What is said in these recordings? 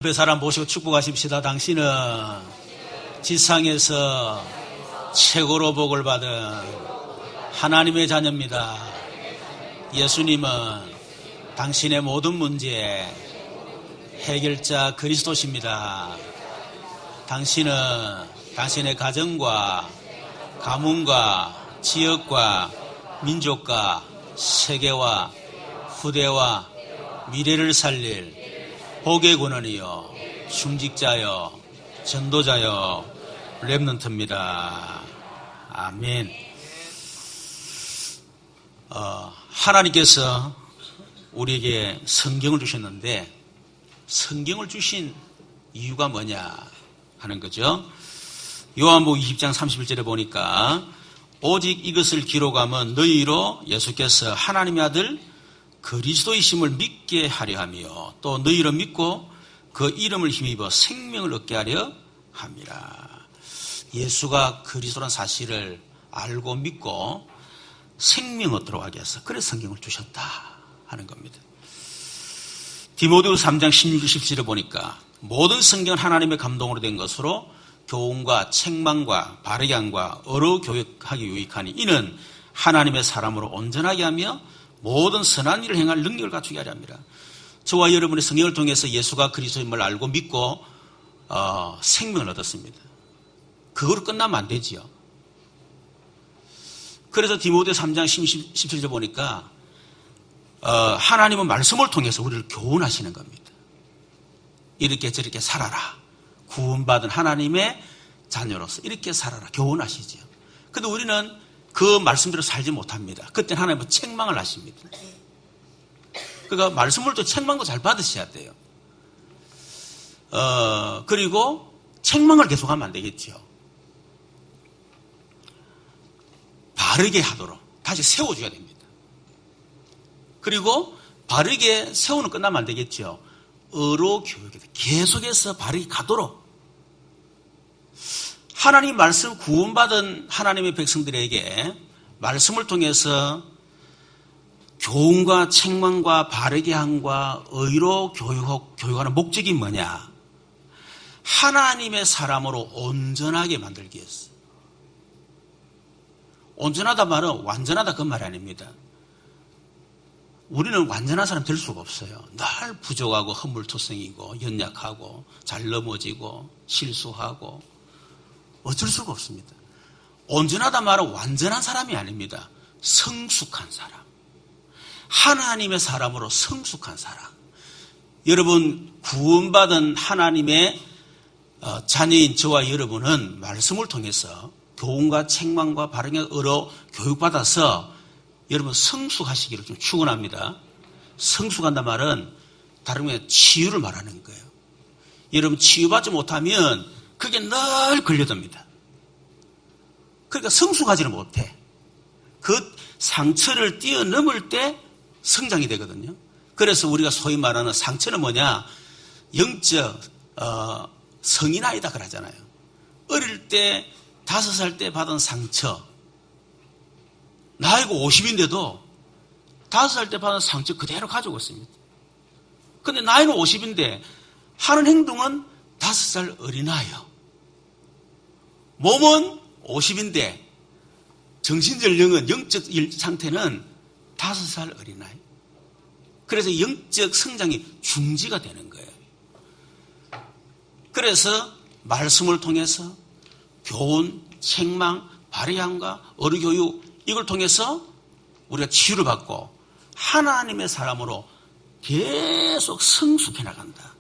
옆에 사람 모시고 축복하십시다. 당신은 지상에서 최고로 복을 받은 하나님의 자녀입니다. 예수님은 당신의 모든 문제의 해결자 그리스도십니다. 당신은 당신의 가정과 가문과 지역과 민족과 세계와 후대와 미래를 살릴 복의 권원이요 중직자요 전도자요 렘넌트입니다. 아멘. 하나님께서 우리에게 성경을 주셨는데 성경을 주신 이유가 뭐냐 하는 거죠. 요한복음 20장 31절에 보니까 오직 이것을 기록하면 너희로 예수께서 하나님의 아들 그리스도이심을 믿게 하려 하며 또 너희로 믿고 그 이름을 힘입어 생명을 얻게 하려 함이라. 예수가 그리스도라는 사실을 알고 믿고 생명 얻도록 하기 위해서 그래서 성경을 주셨다 하는 겁니다. 디모데후서 3장 16, 17절에 보니까 모든 성경은 하나님의 감동으로 된 것으로 교훈과 책망과 바르게 함과 어로 교육하기 유익하니 이는 하나님의 사람으로 온전하게 하며 모든 선한 일을 행할 능력을 갖추게 하려 합니다. 저와 여러분의 성경을 통해서 예수가 그리스도임을 알고 믿고 생명을 얻었습니다. 그거로 끝나면 안 되지요. 그래서 디모데 3장 17절 보니까 하나님은 말씀을 통해서 우리를 교훈하시는 겁니다. 이렇게 저렇게 살아라. 구원받은 하나님의 자녀로서 이렇게 살아라. 교훈하시죠. 그런데 우리는 그 말씀대로 살지 못합니다. 그때는 하나님은 책망을 하십니다. 그러니까 말씀을 또 책망도 잘 받으셔야 돼요. 그리고 책망을 계속하면 안 되겠죠. 바르게 하도록 다시 세워줘야 됩니다. 그리고 바르게 세우는 끝나면 안 되겠죠. 어로 교육에 계속해서 바르게 가도록 하나님 말씀 구원받은 하나님의 백성들에게 말씀을 통해서 교훈과 책망과 바르게 함과 의로 교육하는 목적이 뭐냐? 하나님의 사람으로 온전하게 만들기 위해서. 온전하다 말은 완전하다 그 말이 아닙니다. 우리는 완전한 사람 될 수가 없어요. 늘 부족하고 허물투성이고 연약하고 잘 넘어지고 실수하고 어쩔 수가 없습니다. 온전하다 말은 완전한 사람이 아닙니다. 성숙한 사람. 하나님의 사람으로 성숙한 사람. 여러분 구원받은 하나님의 자녀인 저와 여러분은 말씀을 통해서 교훈과 책망과 바르게 의로 교육받아서 여러분 성숙하시기를 좀 축원합니다. 성숙한다 말은 다른 게 치유를 말하는 거예요. 여러분 치유받지 못하면 그게 늘 걸려듭니다. 그러니까 성숙하지는 못해. 그 상처를 뛰어넘을 때 성장이 되거든요. 그래서 우리가 소위 말하는 상처는 뭐냐? 영적 성인아이다 그러잖아요. 어릴 때 5살 때 받은 상처, 나이가 50인데도 5살 때 받은 상처 그대로 가지고 있습니다. 그런데 나이는 50인데 하는 행동은 5살 어린아이요. 몸은 50인데 정신적 영적 상태는 5살 어린아이. 그래서 영적 성장이 중지가 되는 거예요. 그래서 말씀을 통해서 교훈, 책망, 바르함과 어루교육 이걸 통해서 우리가 치유를 받고 하나님의 사람으로 계속 성숙해 나간다.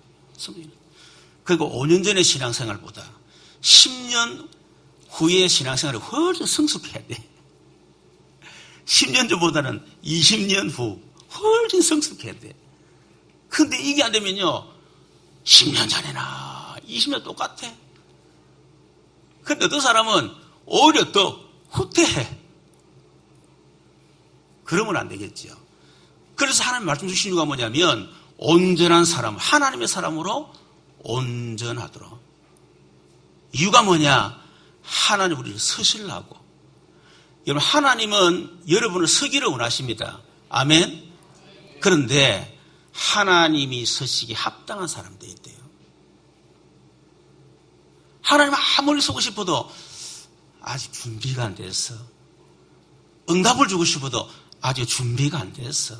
그리고 5년 전의 신앙생활보다 10년 후의 신앙생활이 훨씬 성숙해야 돼. 10년 전보다는 20년 후 훨씬 성숙해야 돼. 근데 이게 안 되면요 10년 전에나 20년 똑같아. 근데 어떤 사람은 오히려 더 후퇴해. 그러면 안 되겠죠. 그래서 하나님 말씀 주신 이유가 뭐냐면 온전한 사람, 하나님의 사람으로 온전하도록. 이유가 뭐냐? 하나님 우리를 서시려고. 여러분 하나님은 여러분을 서기를 원하십니다. 아멘. 그런데 하나님이 서시기 합당한 사람 되어야 돼요. 하나님 아무리 쓰고 싶어도 아직 준비가 안 됐어. 응답을 주고 싶어도 아직 준비가 안 됐어.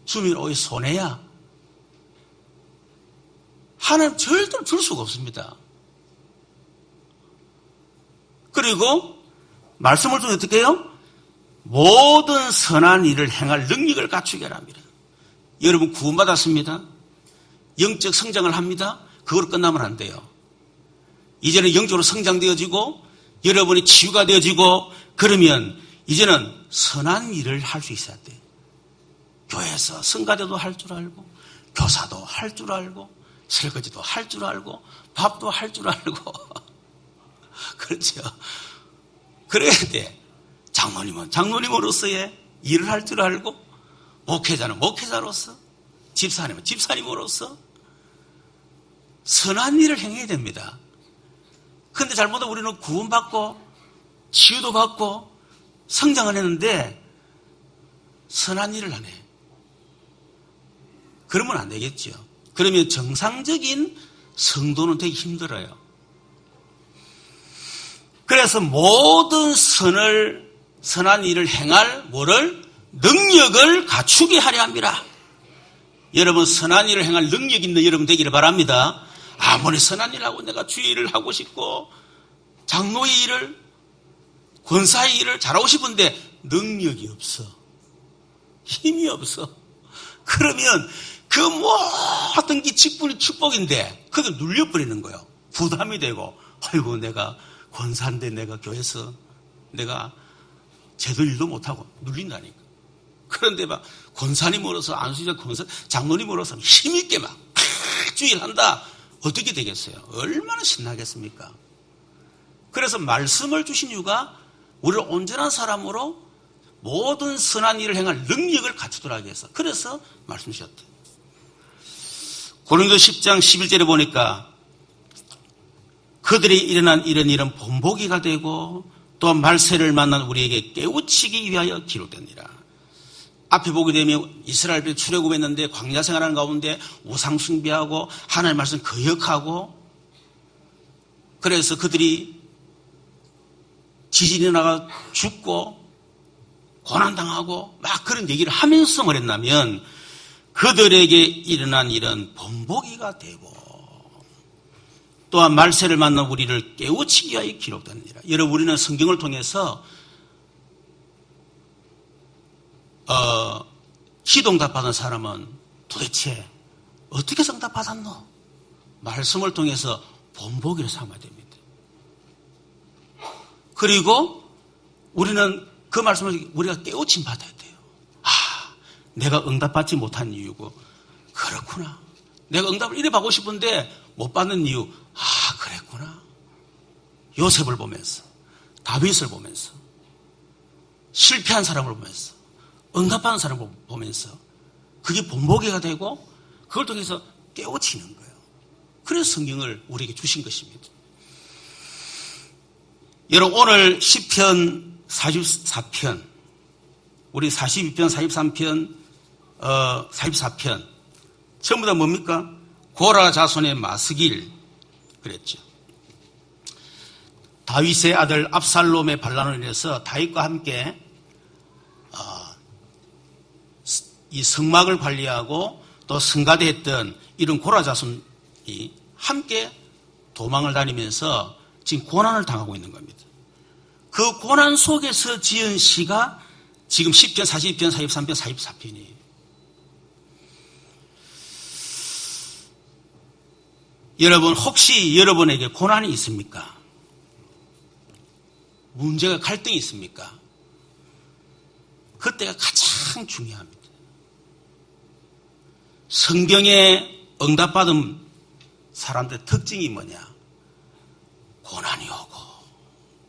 주면 오히려 손해야. 하나님 절대로 줄 수가 없습니다. 그리고 말씀을 통해 어떻게 해요? 모든 선한 일을 행할 능력을 갖추게 합니다. 여러분 구원받았습니다. 영적 성장을 합니다. 그걸로 끝나면 안 돼요. 이제는 영적으로 성장되어지고 여러분이 치유가 되어지고 그러면 이제는 선한 일을 할 수 있어야 돼요. 교회에서 성가대도 할 줄 알고 교사도 할 줄 알고 설거지도 할 줄 알고 밥도 할 줄 알고 그렇죠. 그래야 돼. 장로님은 장로님으로서의 일을 할 줄 알고 목회자는 목회자로서 집사님은 집사님으로서 선한 일을 행해야 됩니다. 그런데 잘못하면 우리는 구원받고 치유도 받고 성장을 했는데 선한 일을 안 해. 그러면 안 되겠죠. 그러면 정상적인 성도는 되기 힘들어요. 그래서 모든 선한 일을 행할 능력을 갖추게 하려 합니다. 여러분 선한 일을 행할 능력 있는 여러분 되기를 바랍니다. 아무리 선한 일을 하고 내가 주의 일을 하고 싶고 장로의 일을 권사의 일을 잘하고 싶은데 능력이 없어. 힘이 없어. 그러면 그 모든 게 직분이 축복인데 그게 눌려버리는 거예요. 부담이 되고 아이고 내가 권사인데 내가 교회에서 내가 제대로 일도 못하고 눌린다니까. 그런데 막 권사님으로서 안수자 권사 장로님으로서 힘있게 막 주의를 한다. 어떻게 되겠어요? 얼마나 신나겠습니까? 그래서 말씀을 주신 이유가 우리를 온전한 사람으로 모든 선한 일을 행할 능력을 갖추도록 하기 위해서. 그래서 말씀 주셨대요. 고린도 10장 11절에 보니까 그들이 일어난 이런 일은 본보기가 되고 또 말세를 만난 우리에게 깨우치기 위하여 기록됩니다. 앞에 보게 되면 이스라엘들이 출애굽했는데 광야 생활하는 가운데 우상 숭배하고 하나님의 말씀 거역하고 그래서 그들이 지진이 나가 죽고 고난당하고 막 그런 얘기를 하면서 뭐랬냐면 그들에게 일어난 일은 본보기가 되고 또한 말세를 만난 우리를 깨우치기 위하여 기록됩니다. 여러분 우리는 성경을 통해서 기도응답 받은 사람은 도대체 어떻게 응답 받았노? 말씀을 통해서 본보기를 삼아야 됩니다. 그리고 우리는 그 말씀을 우리가 깨우침 받아야 돼요. 내가 응답받지 못한 이유고 그렇구나. 내가 응답을 이래 받고 싶은데 못 받는 이유 그랬구나. 요셉을 보면서 다윗을 보면서 실패한 사람을 보면서 응답하는 사람을 보면서 그게 본보기가 되고 그걸 통해서 깨우치는 거예요. 그래서 성경을 우리에게 주신 것입니다. 여러분 오늘 시편 44편 우리 42편 43편 44편 전부 다 뭡니까? 고라 자손의 마스길 그랬죠. 다윗의 아들 압살롬의 반란으로 인해서 다윗과 함께 이 성막을 관리하고 또 성가대했던 이런 고라 자손이 함께 도망을 다니면서 지금 고난을 당하고 있는 겁니다. 그 고난 속에서 지은 시가 지금 10편, 42편, 43편, 44편이에요. 여러분 혹시 여러분에게 고난이 있습니까? 문제가 갈등이 있습니까? 그때가 가장 중요합니다. 성경에 응답받은 사람들의 특징이 뭐냐? 고난이 오고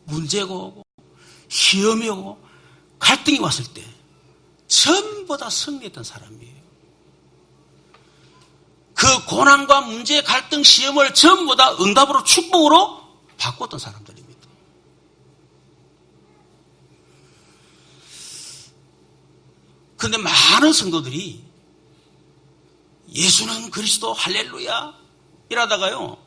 문제가 오고 시험이 오고 갈등이 왔을 때 전부 다 승리했던 사람이에요. 그 고난과 문제, 갈등, 시험을 전부 다 응답으로 축복으로 바꿨던 사람들입니다. 그런데 많은 성도들이 예수는 그리스도 할렐루야 이러다가요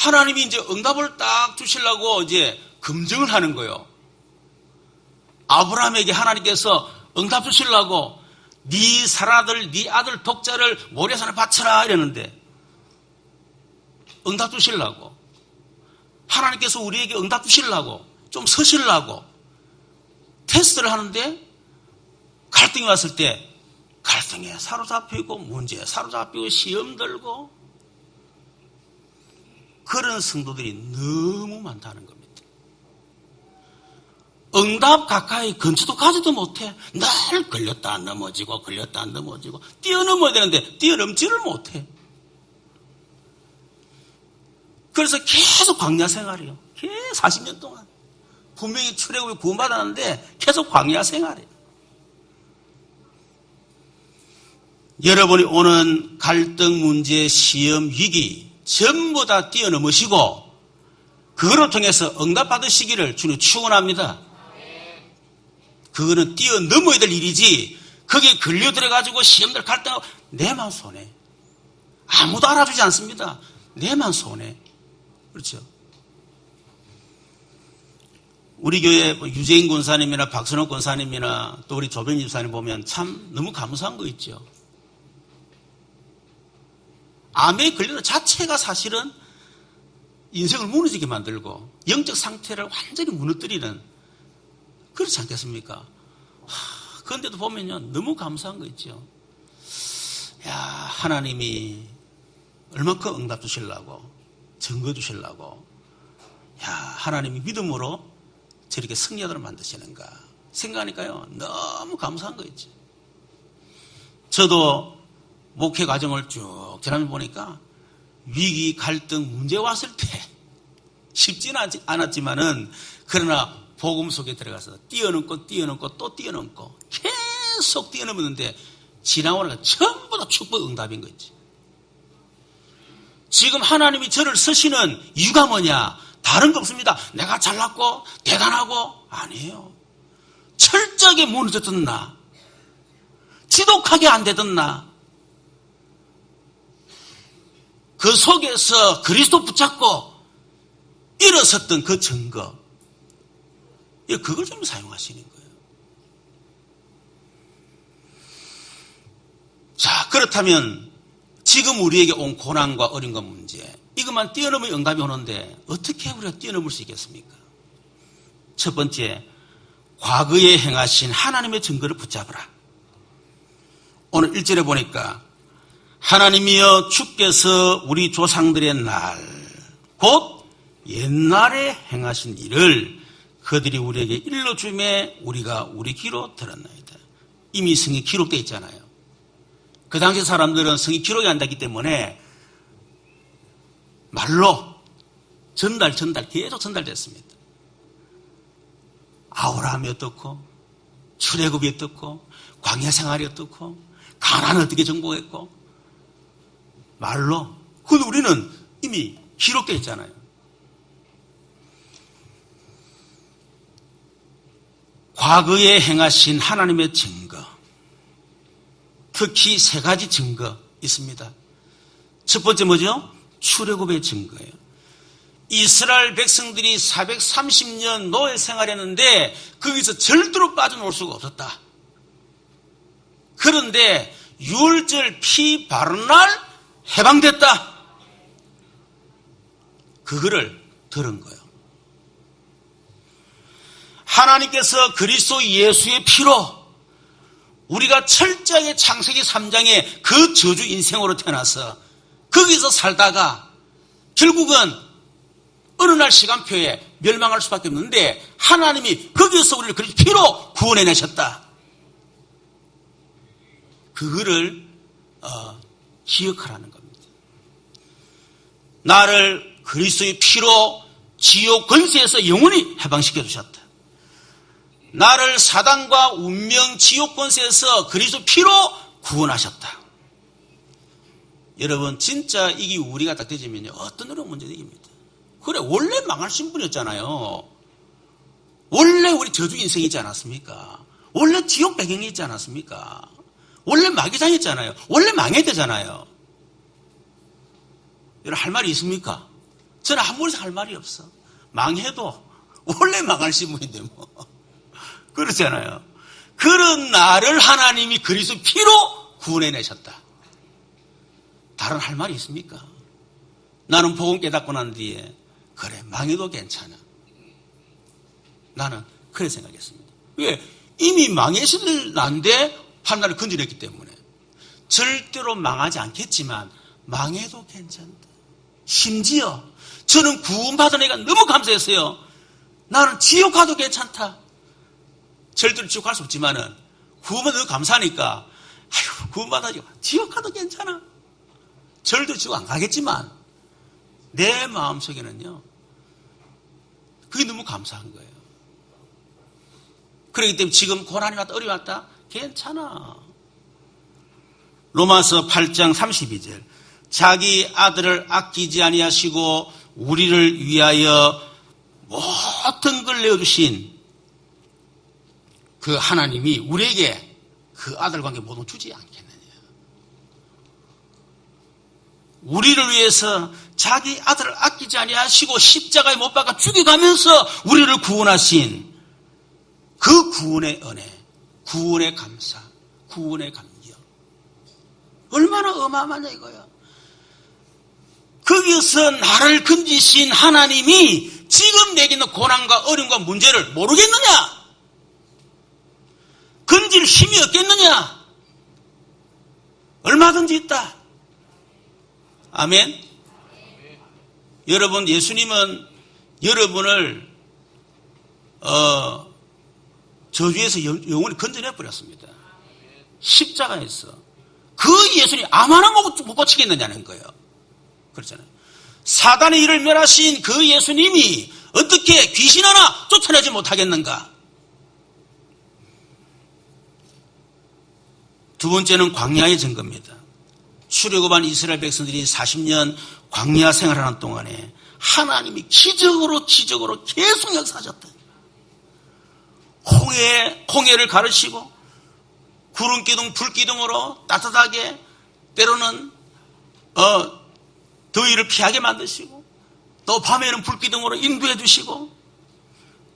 하나님이 이제 응답을 딱 주시려고 이제 검증을 하는 거예요. 아브라함에게 하나님께서 응답 주시려고 네 사라들, 네 아들 독자를 모래산에 바쳐라 이러는데 응답 주시려고 하나님께서 우리에게 응답 주시려고 좀 서시려고 테스트를 하는데 갈등이 왔을 때 갈등에 사로잡히고 문제에 사로잡히고 시험 들고 그런 성도들이 너무 많다는 겁니다. 응답 가까이 근처도 가지도 못해. 늘 걸렸다 넘어지고 걸렸다 넘어지고 뛰어넘어야 되는데 뛰어넘지를 못해. 그래서 계속 광야 생활이에요. 계속 40년 동안. 분명히 출애굽에 구원받았는데 계속 광야 생활이에요. 여러분이 오는 갈등, 문제, 시험, 위기 전부 다 뛰어넘으시고 그거를 통해서 응답받으시기를 주님 축원합니다. 그거는 뛰어넘어야 될 일이지 거기에 걸려들어가지고 시험들 갈등하고 내만 손해. 아무도 알아주지 않습니다. 내만 손해. 그렇죠. 우리 교회 유재인 권사님이나 박선호 권사님이나 또 우리 조변 집사님 보면 참 너무 감사한 거 있죠. 암에 걸리는 자체가 사실은 인생을 무너지게 만들고 영적 상태를 완전히 무너뜨리는 그렇지 않겠습니까? 그런데도 보면요 너무 감사한 거 있죠. 야 하나님이 얼마큼 응답 주시려고 증거 주시려고 야 하나님이 믿음으로 저렇게 승리하도록 만드시는가 생각하니까요 너무 감사한 거 있죠. 저도 목회 과정을 쭉 지나면 보니까 위기, 갈등, 문제 왔을 때 쉽지는 않았지만은 그러나 복음 속에 들어가서 뛰어넘고 또 뛰어넘고 계속 뛰어넘었는데 지나오니까 전부 다 축복 응답인 거지. 지금 하나님이 저를 쓰시는 이유가 뭐냐? 다른 거 없습니다. 내가 잘났고 대단하고 아니에요. 철저하게 무너졌던 나, 지독하게 안 되던 나, 그 속에서 그리스도 붙잡고 일어섰던 그 증거, 그걸 좀 사용하시는 거예요. 자, 그렇다면 지금 우리에게 온 고난과 어려움과 문제, 이것만 뛰어넘으면 응답이 오는데 어떻게 우리가 뛰어넘을 수 있겠습니까? 첫 번째, 과거에 행하신 하나님의 증거를 붙잡으라. 오늘 1절에 보니까 하나님이여 주께서 우리 조상들의 날, 곧 옛날에 행하신 일을 그들이 우리에게 일러주매 우리가 우리 귀로 들었나이다. 이미 성이 기록되어 있잖아요. 그 당시 사람들은 성이 기록이 안 되기 때문에 말로 전달 계속 전달됐습니다. 아브라함이 어떻고 출애굽이 어떻고 광야 생활이 어떻고 가나안을 어떻게 정복했고 말로. 그런데 우리는 이미 기록되어 있잖아요. 과거에 행하신 하나님의 증거, 특히 3가지 증거 있습니다. 첫 번째 뭐죠? 출애굽의 증거예요. 이스라엘 백성들이 430년 노예 생활했는데 거기서 절대로 빠져나올 수가 없었다. 그런데 유월절 피 바른 날 해방됐다. 그거를 들은 거예요. 하나님께서 그리스도 예수의 피로 우리가 철저하게 창세기 3장의 그 저주 인생으로 태어나서 거기서 살다가 결국은 어느 날 시간표에 멸망할 수밖에 없는데 하나님이 거기서 우리를 그리스도 피로 구원해내셨다. 그거를 기억하라는 겁니다. 나를 그리스도의 피로 지옥 권세에서 영원히 해방시켜 주셨다. 나를 사단과 운명 지옥 권세에서 그리스도 피로 구원하셨다. 여러분 진짜 이게 우리가 딱 되지면요 어떤 어려운 문제도 이깁니다. 그래 원래 망하신 분이었잖아요. 원래 우리 저주 인생이지 않았습니까? 원래 지옥 배경이 있지 않았습니까? 원래 마귀장이었잖아요. 원래 망해야 되잖아요. 여러분 할 말이 있습니까? 저는 아무리 할 말이 없어. 망해도 원래 망할 신분인데 뭐. 그렇잖아요. 그런 나를 하나님이 그리스도 피로 구원해내셨다. 다른 할 말이 있습니까? 나는 복음 깨닫고 난 뒤에 그래 망해도 괜찮아. 나는 그래 생각했습니다. 왜? 이미 망했을 난데 하나를 건져냈기 때문에 절대로 망하지 않겠지만 망해도 괜찮다. 심지어 저는 구원받은 애가 너무 감사했어요. 나는 지옥 가도 괜찮다. 절대로 지옥 갈 수 없지만은 구원받아 너무 감사하니까 아유 구원받아가지고 지옥 가도 괜찮아. 절대로 지옥 안 가겠지만 내 마음속에는요 그게 너무 감사한 거예요. 그렇기 때문에 지금 고난이 왔다 어려움이 왔다 괜찮아. 로마서 8장 32절 자기 아들을 아끼지 아니하시고 우리를 위하여 모든 걸 내어주신 그 하나님이 우리에게 그 아들과 함께 모든 걸 주지 않겠느냐. 우리를 위해서 자기 아들을 아끼지 아니하시고 십자가에 못 박아 죽여가면서 우리를 구원하신 그 구원의 은혜, 구원의 감사, 구원의 감격 얼마나 어마어마하냐 이거야. 거기서 나를 건지신 하나님이 지금 내게 있는 고난과 어려움과 문제를 모르겠느냐? 건질 힘이 없겠느냐? 얼마든지 있다. 아멘. 여러분, 예수님은 여러분을 저주에서 영원히 건져내버렸습니다. 십자가에서. 그 예수님 아무나 못 고치겠느냐는 거예요. 그렇잖아요. 사단의 일을 멸하신 그 예수님이 어떻게 귀신 하나 쫓아내지 못하겠는가? 두 번째는 광야의 증거입니다. 출애굽한 이스라엘 백성들이 40년 광야 생활하는 동안에 하나님이 기적으로 계속 역사하셨다. 홍해를 가르치고 구름기둥 불기둥으로 따뜻하게 때로는 더위를 피하게 만드시고 또 밤에는 불기둥으로 인도해 주시고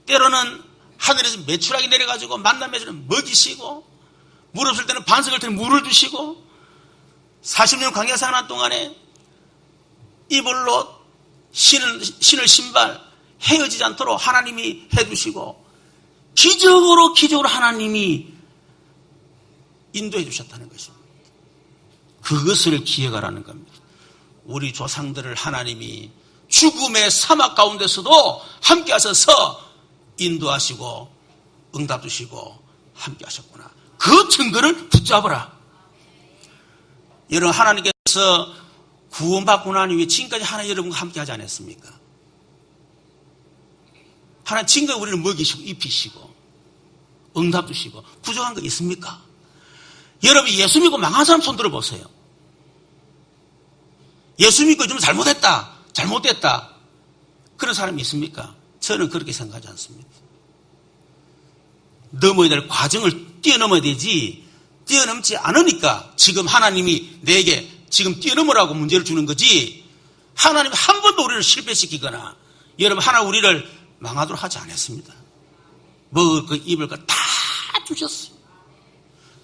때로는 하늘에서 메추라기 내려가지고 만나 메추라기 먹이시고 물 없을 때는 반석을 통해 물을 주시고 40년 광야 생활하는 동안에 이불로 신을 신발 헤어지지 않도록 하나님이 해주시고 기적으로 하나님이 인도해 주셨다는 것입니다. 그것을 기억하라는 겁니다. 우리 조상들을 하나님이 죽음의 사막 가운데서도 함께 하셔서 인도하시고 응답 주시고 함께 하셨구나. 그 증거를 붙잡으라. 여러분 하나님께서 구원받고 난 이후에 지금까지 하나님 여러분과 함께 하지 않았습니까? 하나님 지금까지 우리를 먹이시고 입히시고 응답 주시고 부족한 거 있습니까? 여러분 예수 믿고 망한 사람 손 들어보세요. 예수 믿고 좀 잘못됐다 그런 사람이 있습니까? 저는 그렇게 생각하지 않습니다. 넘어야 될 과정을 뛰어넘어야 되지 뛰어넘지 않으니까 지금 하나님이 내게 지금 뛰어넘으라고 문제를 주는 거지 하나님이 한 번도 우리를 실패시키거나 여러분 하나님 우리를 망하도록 하지 않았습니다. 먹을 거 입을 거 다 주셨어요.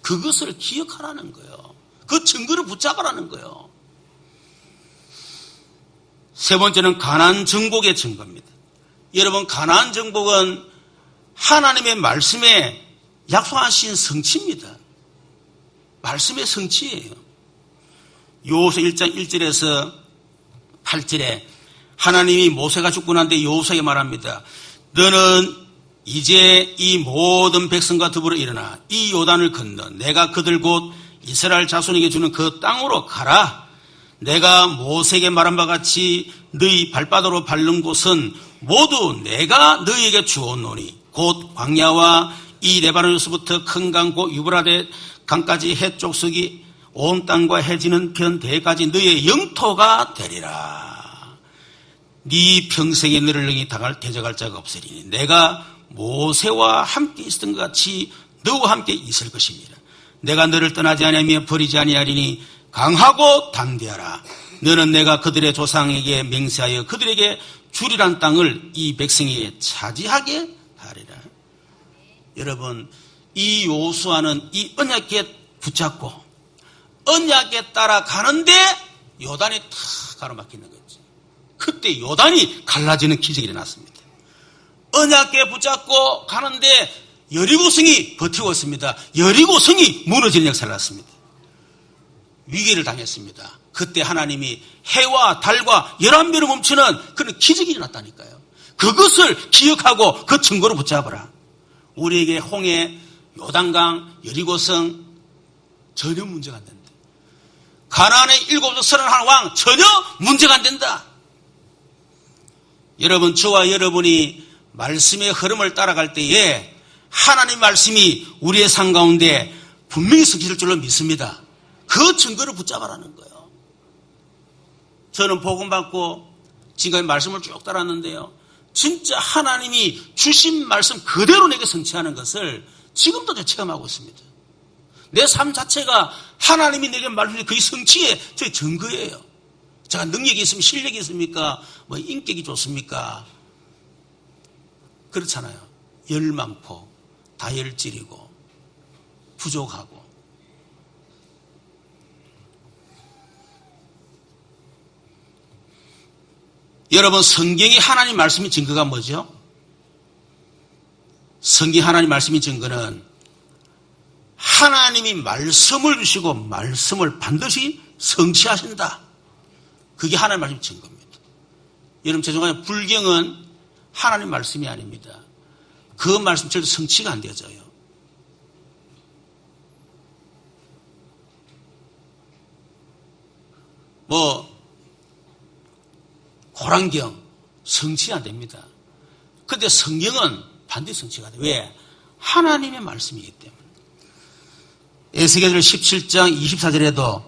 그것을 기억하라는 거예요. 그 증거를 붙잡으라는 거예요. 세 번째는 가나안 정복의 증거입니다. 여러분 가나안 정복은 하나님의 말씀에 약속하신 성취입니다. 말씀의 성취예요. 여호수아 1장 1절에서 8절에 하나님이 모세가 죽고 난 뒤에 여호수아에게 말합니다. 너는 이제 이 모든 백성과 더불어 일어나 이 요단을 건너 내가 그들 곧 이스라엘 자손에게 주는 그 땅으로 가라. 내가 모세에게 말한 바 같이 너희 발바닥으로 밟는 곳은 모두 내가 너희에게 주었노니 곧 광야와 이 레바논에서부터 큰 강 곧 유브라데 강까지 해쪽서기 온 땅과 해지는 편대까지 너희의 영토가 되리라. 네 평생에 너를 능히 대적할 자가 없으리니 내가 모세와 함께 있었던 것 같이 너와 함께 있을 것입니다. 내가 너를 떠나지 아니하며 버리지 아니하리니 강하고 담대하라. 너는 내가 그들의 조상에게 맹세하여 그들에게 주리란 땅을 이 백성에게 차지하게 하리라. 여러분, 이 요수아는 이 언약궤 붙잡고 언약궤 따라가는데 요단이 탁 가로막히는 거지. 그때 요단이 갈라지는 기적이 일어났습니다. 언약궤 붙잡고 가는데 여리고성이 버티고 있습니다. 여리고성이 무너지는 역사를 났습니다. 위기를 당했습니다. 그때 하나님이 해와 달과 11배로 멈추는 그런 기적이 일어났다니까요. 그것을 기억하고 그 증거로 붙잡아라. 우리에게 홍해, 요단강, 여리고성 전혀 문제가 안 된다. 가나안의 7조 31왕 전혀 문제가 안 된다. 여러분, 저와 여러분이 말씀의 흐름을 따라갈 때에 하나님 말씀이 우리의 삶 가운데 분명히 성취될 줄로 믿습니다. 그 증거를 붙잡아라는 거예요. 저는 복음 받고 지금까지 말씀을 쭉 따랐는데요. 진짜 하나님이 주신 말씀 그대로 내게 성취하는 것을 지금도 제가 체험하고 있습니다. 내 삶 자체가 하나님이 내게 말씀하신 그 성취의 제 증거예요. 제가 능력이 있으면 실력이 있습니까? 뭐 인격이 좋습니까? 그렇잖아요. 열 많고 다혈질이고 부족하고. 여러분, 성경이 하나님 말씀의 증거가 뭐죠? 성경 하나님 말씀의 증거는 하나님이 말씀을 주시고 말씀을 반드시 성취하신다. 그게 하나님 말씀의 증거입니다. 여러분, 죄송하지만 불경은 하나님 말씀이 아닙니다. 그 말씀 절대 성취가 안 되어져요. 고란경 성취 안 됩니다. 그런데 성경은 반드시 성취가 돼요. 왜? 하나님의 말씀이기 때문에. 에스겔 17장 24절에도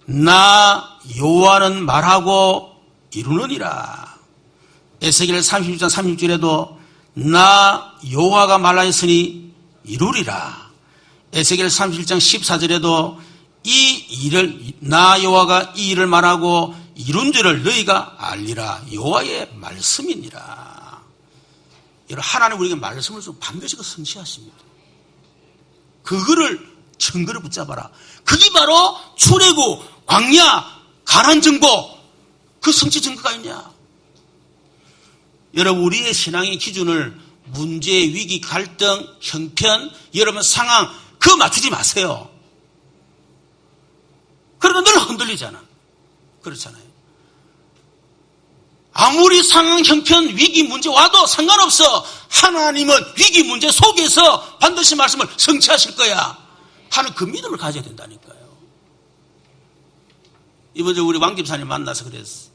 나 여호와는 말하고 이루느니라. 에스겔 36장 36절에도 나 여호와가 말하였으니 이루리라. 에스겔 37장 14절에도 이 일을 나 여호와가 이 일을 말하고 이룬 줄을 너희가 알리라. 여호와의 말씀이니라. 여러분, 하나님 우리에게 말씀을 좀 반드시 성취하십니다. 그거를 증거를 붙잡아라. 그게 바로 출애굽, 광야, 가나안 정복, 그 성취 증거가 있냐? 여러분, 우리의 신앙의 기준을 문제, 위기, 갈등, 형편, 여러분 상황 그거 맞추지 마세요. 그러다 늘 흔들리잖아. 그렇잖아요. 아무리 상황, 형편, 위기, 문제 와도 상관없어. 하나님은 위기, 문제 속에서 반드시 말씀을 성취하실 거야 하는 그 믿음을 가져야 된다니까요. 이번에 우리 왕 집사님 만나서 그랬어.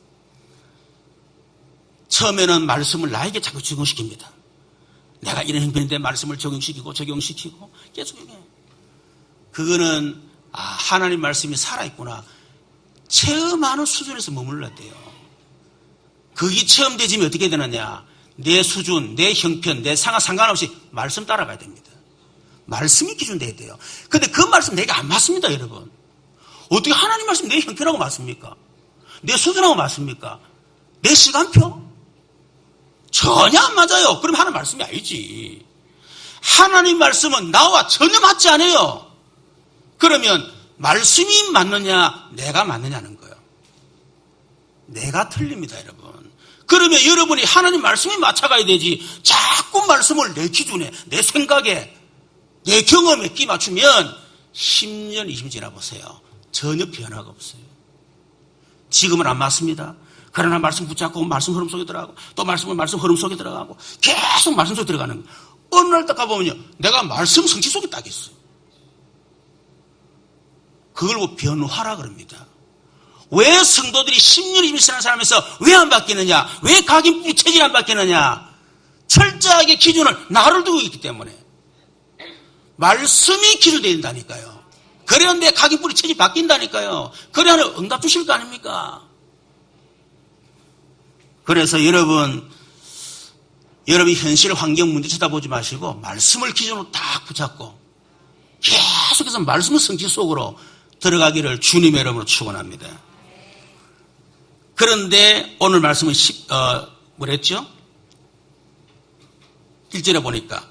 처음에는 말씀을 나에게 자꾸 적용시킵니다. 내가 이런 형편인데 말씀을 적용시키고 계속 해. 그거는 하나님 말씀이 살아있구나 체험하는 수준에서 머물렀대요. 그게 체험되지면 어떻게 되느냐? 내 수준, 내 형편, 내 상황 상관없이 말씀 따라가야 됩니다. 말씀이 기준 돼야 돼요. 근데 그 말씀 내게 안 맞습니다, 여러분. 어떻게 하나님 말씀 내 형편하고 맞습니까? 내 수준하고 맞습니까? 내 시간표? 전혀 안 맞아요. 그럼 하나님 말씀이 아니지. 하나님 말씀은 나와 전혀 맞지 않아요. 그러면 말씀이 맞느냐, 내가 맞느냐는 거예요. 내가 틀립니다, 여러분. 그러면 여러분이 하나님 말씀에 맞춰가야 되지. 자꾸 말씀을 내 기준에, 내 생각에, 내 경험에 끼 맞추면 10년, 20년 지나보세요. 전혀 변화가 없어요. 지금은 안 맞습니다. 그러나 말씀 붙잡고 말씀 흐름 속에 들어가고 또 말씀 흐름 속에 들어가고 계속 말씀 속에 들어가는 거예요. 어느 날 딱 가보면요. 내가 말씀 성취 속에 딱 있어요. 그걸 뭐 변화라 그럽니다. 왜 성도들이 10년, 20년 지난 사람에서 왜 안 바뀌느냐? 왜 각인 체질이 안 바뀌느냐? 철저하게 기준을 나를 두고 있기 때문에. 말씀이 기준되어 있다니까요. 그래야 내 각인 뿌리 체질이 바뀐다니까요. 그래야 응답 주실 거 아닙니까? 그래서 여러분이 현실 환경 문제 쳐다보지 마시고 말씀을 기준으로 딱 붙잡고 계속해서 말씀의 성취 속으로 들어가기를 주님의 이름으로 축원합니다. 그런데 오늘 말씀은 뭐랬죠? 1절에 보니까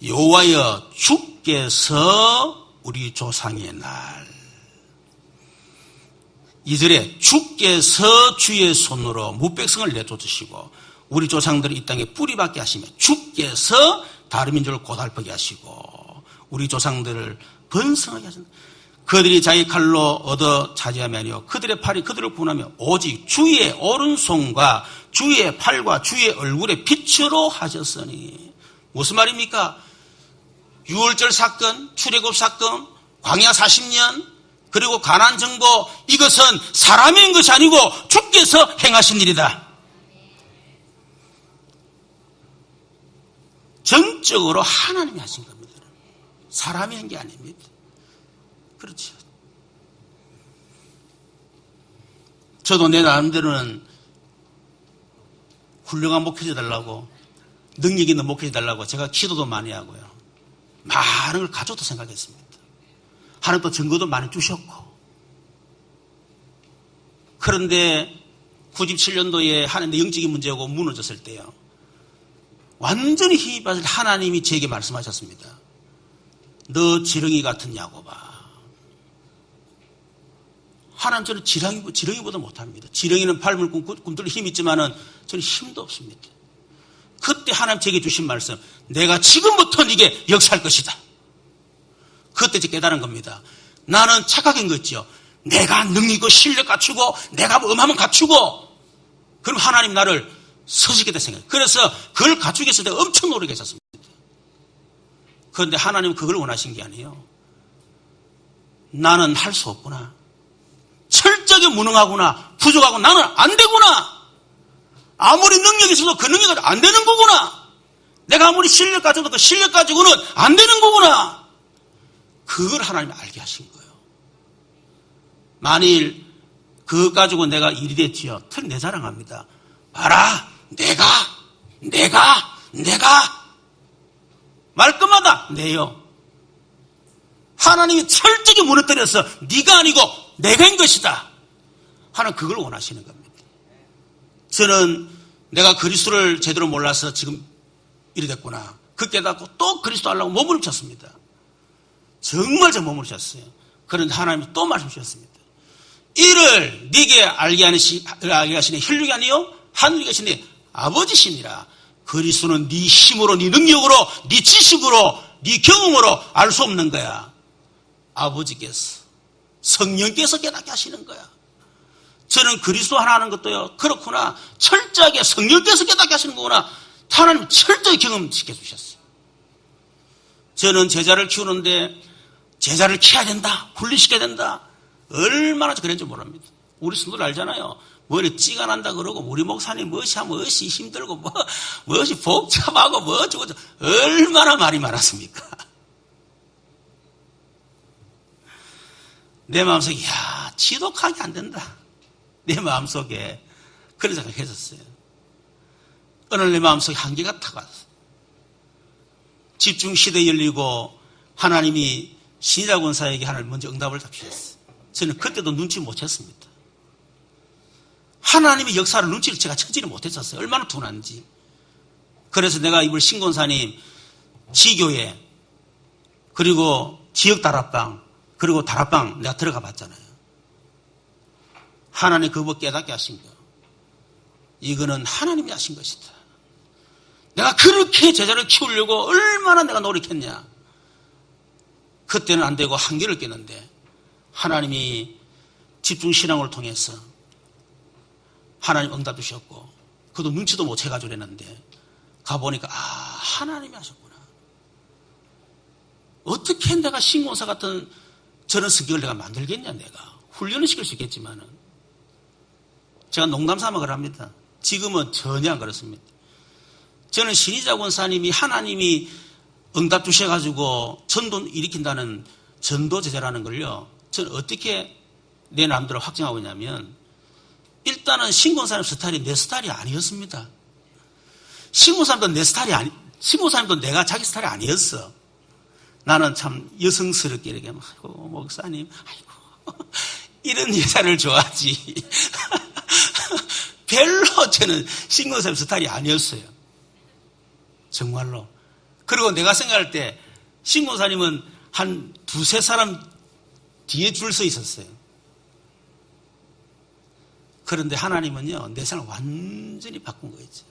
여호와여 주께서 우리 조상의 날, 2절에 주께서 주의 손으로 무백성을 내쫓으시고 우리 조상들을 이 땅에 뿌리박게 하시며 주께서 다른 민족을 고달프게 하시고 우리 조상들을 번성하게 하신다. 그들이 자기 칼로 얻어 차지하며 아니요 그들의 팔이 그들을 구원하며 오직 주의 오른손과 주의 팔과 주의 얼굴의 빛으로 하셨으니. 무슨 말입니까? 유월절 사건, 출애굽 사건, 광야 40년, 그리고 가나안 정복, 이것은 사람이 한 것이 아니고 주께서 행하신 일이다. 전적으로 하나님이 하신 겁니다. 사람이 한 게 아닙니다. 그렇죠. 저도 내 나름대로는 훌륭한 목회자 달라고, 능력 있는 목회자 달라고 제가 기도도 많이 하고요. 많은 걸 가져도 생각했습니다. 하나님 또 증거도 많이 주셨고. 그런데 97년도에 하나님의 영적인 문제고 무너졌을 때요, 완전히 힘이 빠질 하나님이 제게 말씀하셨습니다. 너 지렁이 같은 야곱아. 하나님, 저는 지렁이보다 못합니다. 지렁이는 밟을 꿈틀 힘이 있지만은 저는 힘도 없습니다. 그때 하나님 제게 주신 말씀, 내가 지금부터 네게 역사할 것이다. 그때 제가 깨달은 겁니다. 나는 착각한 거 있죠. 내가 능력이고 실력 갖추고 내가 음하면 갖추고 그럼 하나님 나를 서시겠다 생각해요. 그래서 그걸 갖추기 위해서 내가 엄청 노력했었습니다. 그런데 하나님은 그걸 원하신 게 아니에요. 나는 할 수 없구나. 철저하게 무능하구나. 부족하고 나는 안 되구나. 아무리 능력이 있어도 그 능력이 안 되는 거구나. 내가 아무리 실력 가져도 그 실력 가지고는 안 되는 거구나. 그걸 하나님이 알게 하신 거예요. 만일 그거 가지고 내가 일이 됐지요. 특히 내 자랑합니다. 봐라, 내가 말끝마다 내요. 하나님이 철저히 무너뜨려서 네가 아니고 내가 인 것이다. 하나님 그걸 원하시는 겁니다. 저는 내가 그리스도를 제대로 몰라서 지금 이리 됐구나. 그 깨닫고 또 그리스도 하려고 몸을 쳤습니다. 정말 제 몸을 쳤어요. 그런데 하나님이 또 말씀 주셨습니다. 이를 네게 알게 하시는 혈육이 아니요 하늘에 계신 아버지시니라. 그리스도는 네 힘으로, 네 능력으로, 네 지식으로, 네 경험으로 알 수 없는 거야. 아버지께서, 성령께서 깨닫게 하시는 거야. 저는 그리스도 하나 하는 것도요, 그렇구나. 철저하게 성령께서 깨닫게 하시는 거구나. 하나님 철저히 경험시켜 주셨어요. 저는 제자를 키우는데 제자를 키워야 된다, 훈련시켜야 된다. 얼마나 그랬는지 모릅니다. 우리 성도들 알잖아요. 머리 찌가 난다 그러고 우리 목사님 무엇이 힘들고 무엇이 복잡하고 뭐 어쩌고 얼마나 말이 많았습니까? 내 마음속에 지독하게 안 된다. 내 마음속에 그런 생각을 했었어요. 어느 날 내 마음속에 한계가 탁 왔어요. 집중시대 열리고 하나님이 신이라 권사에게 하나님 먼저 응답을 주셨어요. 저는 그때도 눈치 못 챘습니다. 하나님의 역사를 눈치를 제가 채지를 못했었어요. 얼마나 둔한지. 그래서 내가 이번 신권사님 지교회 그리고 지역 다락방 그리고 다락방 내가 들어가 봤잖아요. 하나님 그거 깨닫게 하신 거. 이거는 하나님이 하신 것이다. 내가 그렇게 제자를 키우려고 얼마나 내가 노력했냐. 그때는 안 되고 한계를 깼는데 하나님이 집중신앙을 통해서 하나님 응답 주셨고 그도 눈치도 못 채가지고 그랬는데 가보니까 하나님이 하셨구나. 어떻게 내가 신권사 같은 저런 성격을 내가 만들겠냐. 내가 훈련을 시킬 수 있겠지만은 제가 농담 삼아 그럽니다. 지금은 전혀 안 그렇습니다. 저는 신의자 권사님이 하나님이 응답 주셔가지고 전도 일으킨다는 전도 제자라는 걸요, 저는 어떻게 내 마음대로 확정하고 있냐면, 일단은 신권사님 스타일이 내 스타일이 아니었습니다. 신권사님도 내 스타일이 신권사님도 내가 자기 스타일이 아니었어. 나는 참 여성스럽게 이렇게 아이고 목사님, 아이고 이런 여자를 좋아하지. 별로 저는 신공사님 스타일이 아니었어요. 정말로. 그리고 내가 생각할 때 신공사님은 한 두세 사람 뒤에 줄 서 있었어요. 그런데 하나님은요, 내 삶을 완전히 바꾼 거였죠.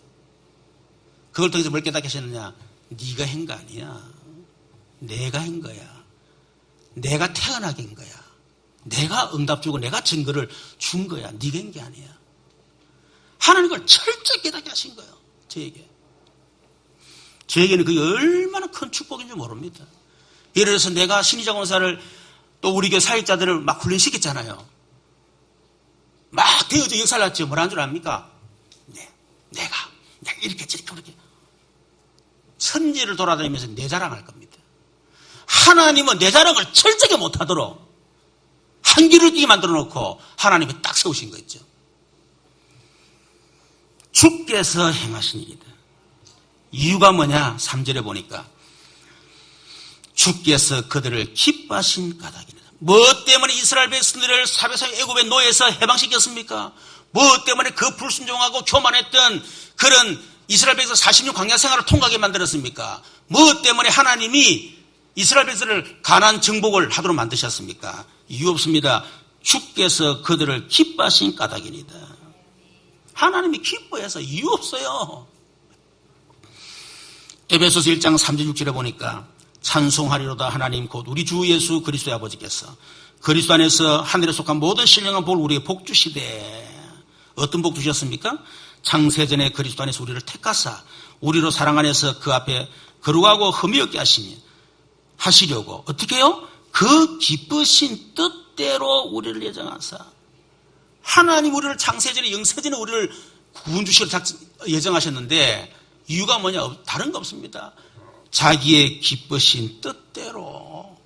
그걸 통해서 뭘 깨닫게 하셨느냐? 네가 한 거 아니야. 내가 한 거야. 내가 태어나게 한 거야. 내가 응답 주고 내가 증거를 준 거야. 네가 한 게 아니야. 하나님 그걸 철저히 깨닫게 하신 거예요. 저에게. 저에게는 그게 얼마나 큰 축복인지 모릅니다. 예를 들어서 내가 심리자 검사를 또 우리 교회 사역자들을 막 훈련시켰잖아요. 막 되어져 역사를 났죠. 뭐라는 줄 압니까? 내가 이렇게 저렇게 그렇게 천지를 돌아다니면서 내 자랑할 겁니다. 하나님은 내 자랑을 철저하게 못하도록 한길을 끼게 만들어 놓고 하나님이 딱 세우신 거 있죠. 주께서 행하신 일이다. 이유가 뭐냐? 3절에 보니까 주께서 그들을 기뻐하신 까닭이다. 뭐 때문에 이스라엘 백성들을 사백성의 애굽의 노예에서 해방시켰습니까? 뭐 때문에 그 불순종하고 교만했던 그런 이스라엘 백성 40년 광야 생활을 통과하게 만들었습니까? 뭐 때문에 하나님이 이스라엘 백성을 가나안 정복을 하도록 만드셨습니까? 이유 없습니다. 주께서 그들을 기뻐하신 까닭이니다. 하나님이 기뻐해서 이유 없어요. 에베소서 1장 3절 6절에 보니까 찬송하리로다 하나님 곧 우리 주 예수 그리스도의 아버지께서 그리스도 안에서 하늘에 속한 모든 신령한 복을 우리에게 복 주시되 어떤 복 주셨습니까? 창세전에 그리스도 안에서 우리를 택하사 우리로 사랑 안에서 그 앞에 거룩하고 흠이 없게 하시려고 어떻게 해요? 그 기쁘신 뜻대로 우리를 예정하사 하나님 우리를 창세전에 영세전에 우리를 구원 주시기를 예정하셨는데 이유가 뭐냐? 다른 거 없습니다. 자기의 기쁘신 뜻대로.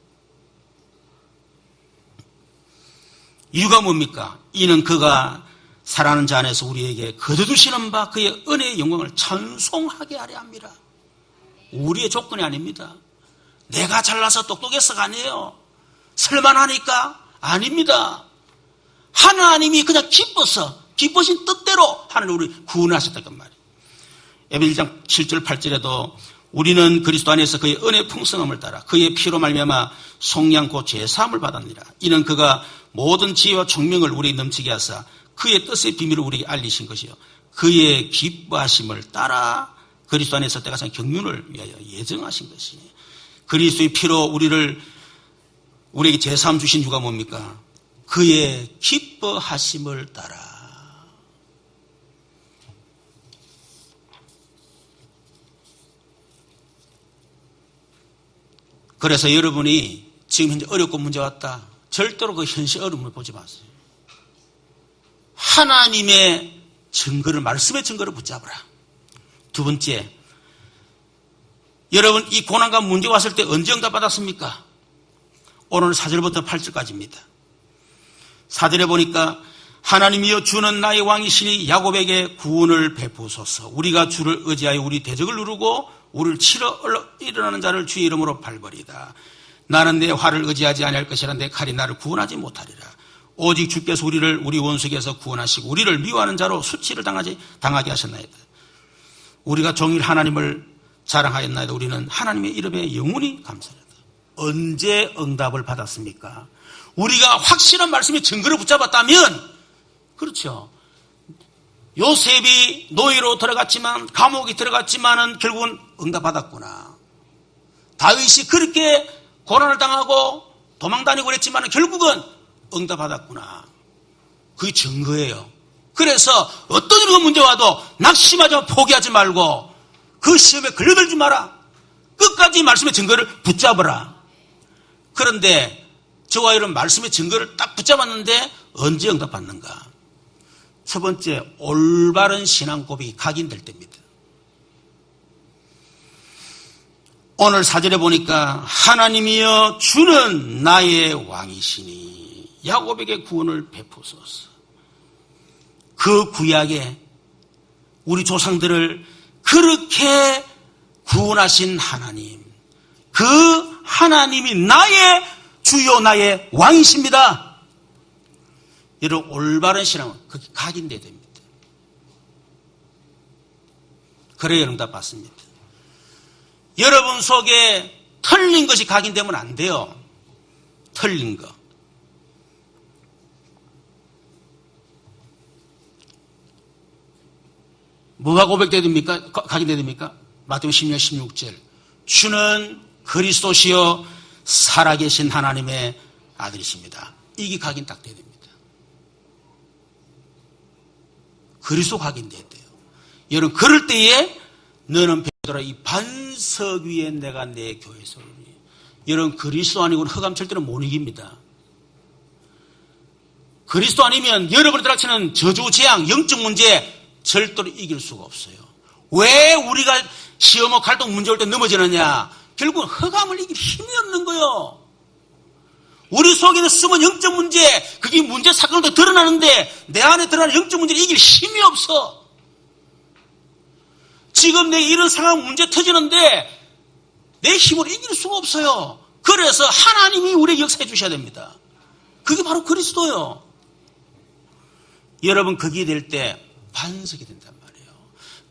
이유가 뭡니까? 이는 그가 사랑하는 자 안에서 우리에게 거둬주시는 바 그의 은혜의 영광을 찬송하게 하려 합니다. 우리의 조건이 아닙니다. 내가 잘나서 똑똑해서가 아니에요. 설만하니까 아닙니다. 하나님이 그냥 기뻐서 기쁘신 뜻대로 하나님 우리를 구원하셨다는 말이에요. 에베소 1장 7절 8절에도 우리는 그리스도 안에서 그의 은혜의 풍성함을 따라 그의 피로 말미암아 속량 곧 죄사함을 받았느니라. 이는 그가 모든 지혜와 총명을 우리에게 넘치게 하사 그의 뜻의 비밀을 우리에게 알리신 것이요 그의 기뻐하심을 따라 그리스도 안에서 때가 상 경륜을 위하여 예정하신 것이니 그리스도의 피로 우리에게 죄사함 주신 이유가 뭡니까? 그의 기뻐하심을 따라. 그래서 여러분이 지금 현재 어렵고 문제 왔다. 절대로 그 현실 어려움을 보지 마세요. 하나님의 증거를, 말씀의 증거를 붙잡으라. 두 번째, 여러분 이 고난과 문제 왔을 때 언제 응답받았습니까? 오늘 4절부터 8절까지입니다. 4절에 보니까 하나님이여 주는 나의 왕이시니 야곱에게 구원을 베푸소서. 우리가 주를 의지하여 우리 대적을 누르고 우리를 치러 일어나는 자를 주의 이름으로 밟으리다. 나는 내 활을 의지하지 아니할 것이라 내 칼이 나를 구원하지 못하리라. 오직 주께서 우리를 우리 원수에게서 구원하시고 우리를 미워하는 자로 수치를 당하게 하셨나이다. 우리가 종일 하나님을 자랑하였나이다. 우리는 하나님의 이름에 영원히 감사하다. 언제 응답을 받았습니까? 우리가 확실한 말씀의 증거를 붙잡았다면, 그렇죠. 요셉이 노예로 들어갔지만, 감옥에 들어갔지만은 결국은 응답받았구나. 다윗이 그렇게 고난을 당하고 도망다니고 그랬지만은 결국은 응답받았구나. 그게 증거예요. 그래서 어떤 이런 문제 와도 낙심하지 말고 포기하지 말고 그 시험에 걸려들지 마라. 끝까지 말씀의 증거를 붙잡아라. 그런데 저와 이런 말씀의 증거를 딱 붙잡았는데 언제 응답받는가? 첫 번째, 올바른 신앙 고백이 각인될 때입니다. 오늘 4절에 보니까 하나님이여 주는 나의 왕이시니 야곱에게 구원을 베푸소서. 그 구약에 우리 조상들을 그렇게 구원하신 하나님, 그 하나님이 나의 주요 나의 왕이십니다. 여러분 올바른 신앙은 그게 각인돼야 됩니다. 그래야 응답 받습니다. 여러분 속에 틀린 것이 각인되면 안 돼요. 틀린 거. 뭐가 고백돼야 됩니까? 각인돼야 됩니까? 마태복음 10장 16절. 주는 그리스도시요 살아계신 하나님의 아들이십니다. 이게 각인 딱 돼야 됩니다. 그리스도 각인돼야 돼요. 여러분 그럴 때에 너는 베드로라 이 반석 위에 내가 내 교회 서리니. 여러분 그리스도 아니고는 흑암 절대로 못 이깁니다. 그리스도 아니면 여러분이 들어치는 저주 재앙 영적 문제 절대로 이길 수가 없어요. 왜 우리가 시험과 갈등 문제 올 때 넘어지느냐? 결국은 흑암을 이길 힘이 없는 거예요. 우리 속에는 숨은 영적 문제, 그게 문제 사건도 드러나는데 내 안에 드러나는 영적 문제를 이길 힘이 없어. 지금 내게 이런 상황 문제 터지는데 내 힘으로 이길 수가 없어요. 그래서 하나님이 우리에게 역사해 주셔야 됩니다. 그게 바로 그리스도예요. 여러분 그게 될 때 반석이 된단 말이에요.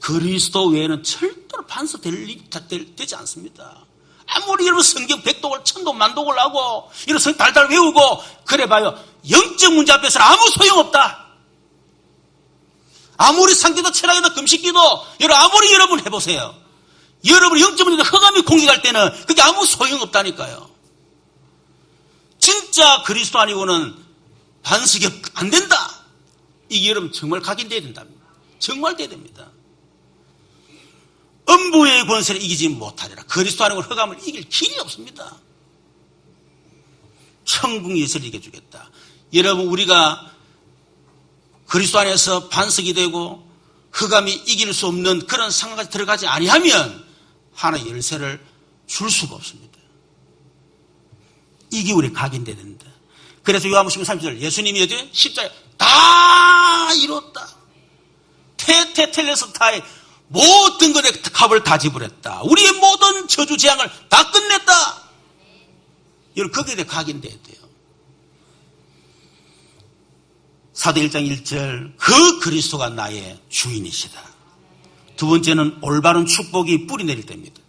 그리스도 외에는 절대로 반석 되지 않습니다. 아무리 여러분 성경 100독을 1000독 만독을 하고 이런 성경 달달 외우고 그래봐요. 영적 문제 앞에서는 아무 소용없다. 아무리 상기도 철학이도 금식기도 아무리 여러분 해보세요. 여러분 영적 문제도 흑암이 공격할 때는 그게 아무 소용없다니까요. 진짜 그리스도 아니고는 반석이 안 된다. 이게 여러분 정말 각인돼야 된답니다. 정말 돼야 됩니다. 음부의 권세를 이기지 못하리라. 그리스도 아니고 흑암을 이길 길이 없습니다. 천국 예수를 이겨주겠다. 여러분 우리가 그리스도 안에서 반석이 되고 흑암이 이길 수 없는 그런 상황까지 들어가지 아니하면 하나의 열쇠를 줄 수가 없습니다. 이게 우리 각인돼야 된다. 그래서 요한복음 30절 예수님이 어디 십자가에 다 이뤘다. 테텔레스타의 모든 것의 값을 다 지불했다. 우리의 모든 저주 재앙을 다 끝냈다. 여러분 거기에 대해 각인돼야 돼요. 사도행 1장 1절 그 그리스도가 나의 주인이시다. 두 번째는 올바른 축복이 뿌리 내릴 때입니다.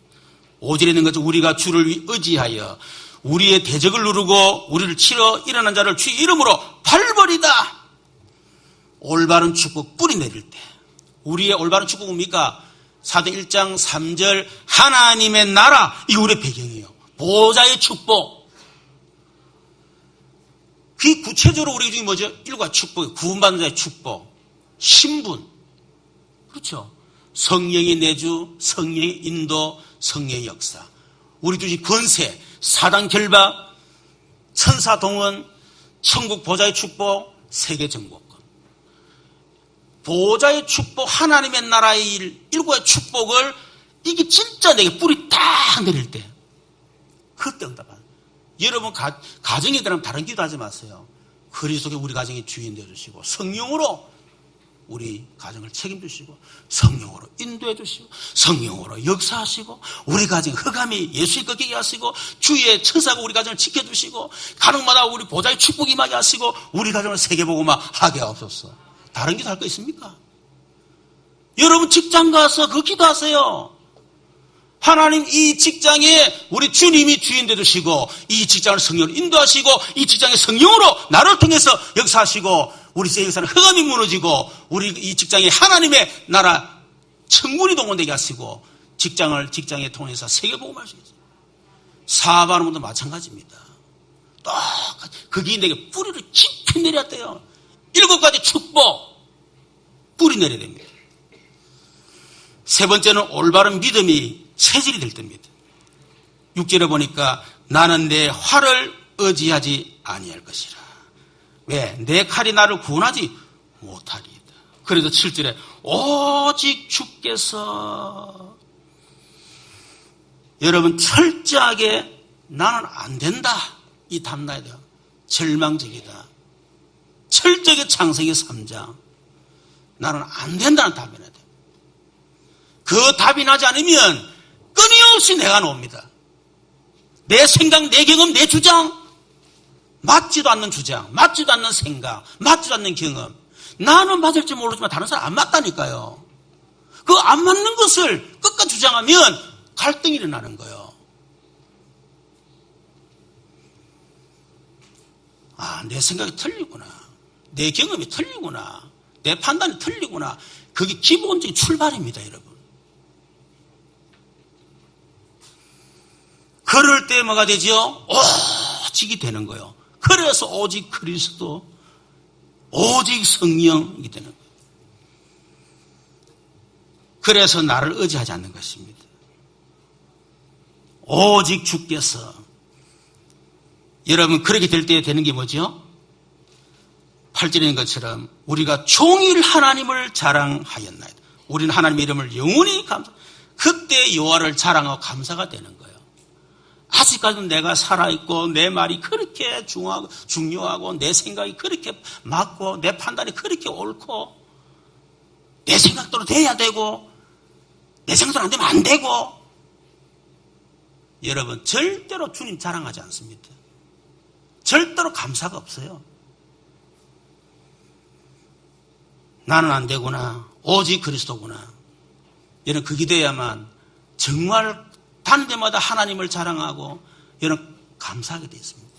5절에 있는 것은 우리가 주를 의지하여 우리의 대적을 누르고 우리를 치러 일어난 자를 주의 이름으로 발버리다. 올바른 축복 뿌리 내릴 때 우리의 올바른 축복은 뭡니까? 사도행 1장 3절 하나님의 나라 이게 우리의 배경이에요. 보좌의 축복. 그 구체적으로 우리 중에 뭐죠? 일과 축복, 구원받는 자의 축복, 신분. 그렇죠? 성령의 내주, 성령의 인도, 성령의 역사. 우리 중에 권세, 사단 결박, 천사 동원, 천국 보좌의 축복, 세계 정복권. 보좌의 축복, 하나님의 나라의 일, 일과의 축복을 이게 진짜 내게 뿌리 딱 내릴 때 그때 응답하는. 여러분 가정에 대한 다른 기도하지 마세요. 그리스도께 우리 가정의 주인 되어주시고 성령으로 우리 가정을 책임주시고 성령으로 인도해 주시고 성령으로 역사하시고 우리 가정 흑암이 예수의 꺾이게 하시고 주의 천사가 우리 가정을 지켜주시고 가정마다 우리 보좌의 축복이 임하게 하시고 우리 가정을 세계복음화 하게 하옵소서. 다른 기도 할 거 있습니까? 여러분 직장 가서 그 기도하세요. 하나님 이 직장에 우리 주님이 주인 되주시고 이 직장을 성령으로 인도하시고 이 직장의 성령으로 나를 통해서 역사하시고 우리 세계에서는 흑암이 무너지고 우리 이 직장에 하나님의 나라 천군이 동원되게 하시고 직장에 통해서 세계복음을 할 수 있어요. 사업하는 분도 마찬가지입니다. 똑같이 거기에 내게 뿌리를 깊이 내렸대요. 7가지 축복 뿌리 내려야 됩니다. 세 번째는 올바른 믿음이 체질이 될 때입니다. 6절에 보니까 나는 내 활을 의지하지 아니할 것이라. 왜? 내 칼이 나를 구원하지 못하리이다. 그래서 7절에 오직 주께서 여러분 철저하게 나는 안 된다. 이 답나야 돼요. 절망적이다. 철저하게 창세기 3장 나는 안 된다는 답이 나야 돼요. 그 답이 나지 않으면 끊임없이 내가 나옵니다. 내 생각, 내 경험, 내 주장 맞지도 않는 주장, 맞지도 않는 생각, 맞지도 않는 경험. 나는 맞을지 모르지만 다른 사람 안 맞다니까요. 그거 안 맞는 것을 끝까지 주장하면 갈등이 일어나는 거예요. 아, 내 생각이 틀리구나. 내 경험이 틀리구나. 내 판단이 틀리구나. 그게 기본적인 출발입니다, 여러분. 그럴 때 뭐가 되죠? 오직이 되는 거예요. 그래서 오직 그리스도, 오직 성령이 되는 거예요. 그래서 나를 의지하지 않는 것입니다. 오직 주께서. 여러분, 그렇게 될 때 되는 게 뭐죠? 8절에 있는 것처럼 우리가 종일 하나님을 자랑하였나이다. 우리는 하나님의 이름을 영원히 그때 여호와를 자랑하고 감사가 되는 거예요. 아직까지는 내가 살아있고 내 말이 그렇게 중요하고 내 생각이 그렇게 맞고 내 판단이 그렇게 옳고 내 생각대로 돼야 되고 내 생각대로 안 되면 안 되고. 여러분, 절대로 주님 자랑하지 않습니다. 절대로 감사가 없어요. 나는 안 되구나. 오직 그리스도구나. 여러분, 그게 돼야만 정말 다른 데마다 하나님을 자랑하고 여러분 감사하게 되어 있습니다.